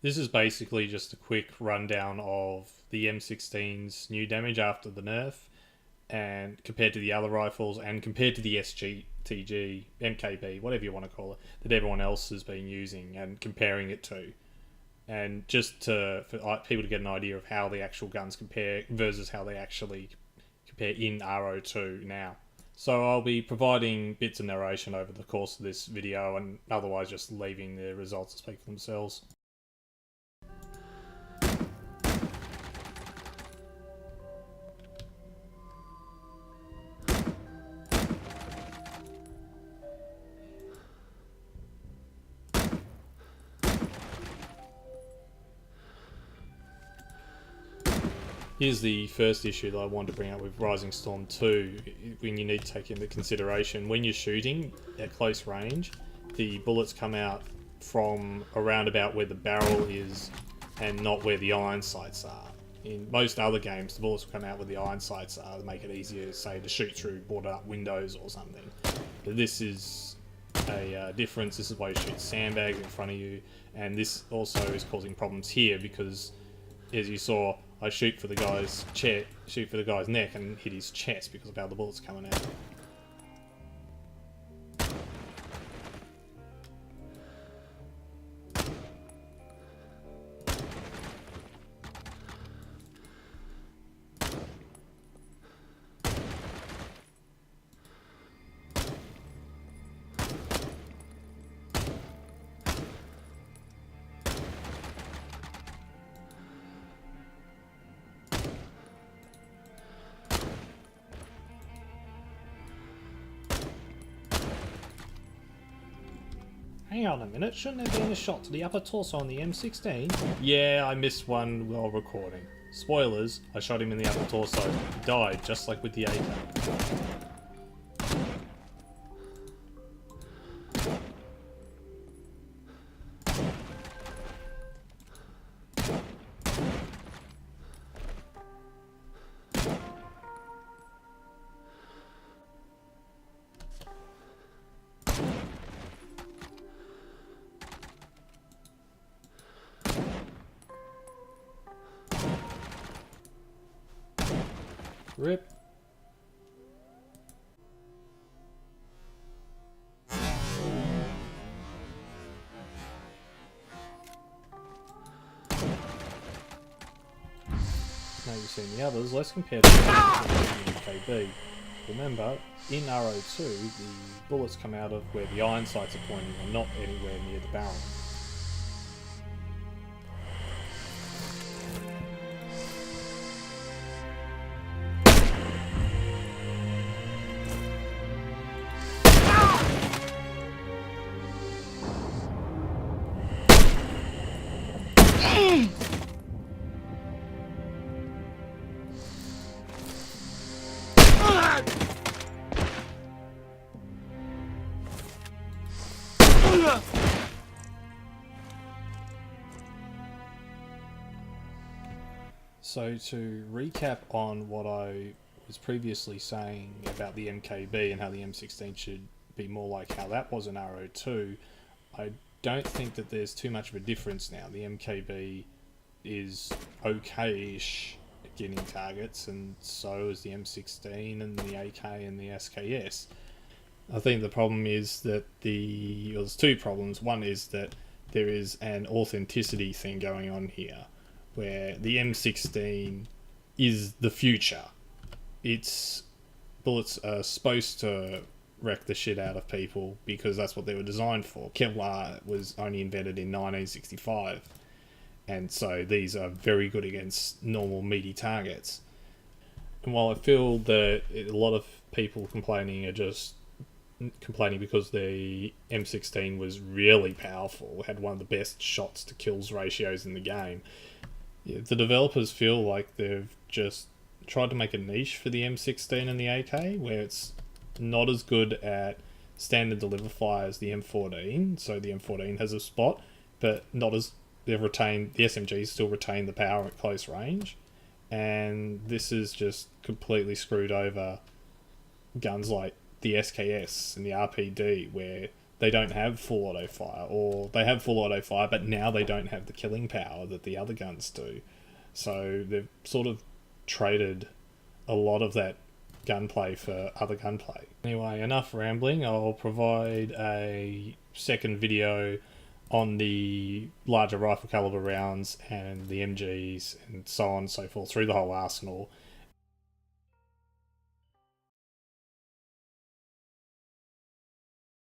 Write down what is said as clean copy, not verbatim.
This is basically just a quick rundown of the M16's new damage after the nerf, and compared to the other rifles, and compared to the SGTG, MKB, whatever you want to call it, that everyone else has been using, and comparing it to, and just for people to get an idea of how the actual guns compare versus how they actually compare in RO2 now. So I'll be providing bits of narration over the course of this video, and otherwise just leaving the results to speak for themselves. Here's the first issue that I want to bring up with Rising Storm 2, when you need to take into consideration, when you're shooting at close range, the bullets come out from around about where the barrel is and not where the iron sights are. In most other games, the bullets will come out where the iron sights are to make it easier, say, to shoot through boarded up windows or something. But this is a difference. This is why you shoot sandbags in front of you, and this also is causing problems here because, as you saw, I shoot for the guy's neck and hit his chest because of how the bullets are coming out. Hang on a minute, shouldn't there been a shot to the upper torso on the M16? Yeah, I missed one while recording. Spoilers, I shot him in the upper torso. He died, just like with the AK. Rip. Now you've seen the others, let's compare to the MKB. Remember, in RO2, the bullets come out of where the iron sights are pointing and not anywhere near the barrel. So to recap on what I was previously saying about the MKB and how the M16 should be more like how that was in RO2, I don't think that there's too much of a difference now. The MKB is okay-ish at getting targets, and so is the M16 and the AK and the SKS. I think the problem is that there's two problems. One is that there is an authenticity thing going on here, where the M16 is the future. Its bullets are supposed to wreck the shit out of people because that's what they were designed for. Kevlar was only invented in 1965, and so these are very good against normal meaty targets. And while I feel that a lot of people complaining are just complaining because the M16 was really powerful, had one of the best shots to kills ratios in the game, the developers feel like they've just tried to make a niche for the M16 and the AK, where it's not as good at standard deliver fire as the M14. So the M14 has a spot, but not as the SMGs still retain the power at close range, and this is just completely screwed over guns like the SKS and the RPD, where they don't have full auto fire, or they have full auto fire, but now they don't have the killing power that the other guns do. So they've sort of traded a lot of that gunplay for other gunplay. Anyway, enough rambling. I'll provide a second video on the larger rifle caliber rounds and the MGs and so on and so forth through the whole arsenal,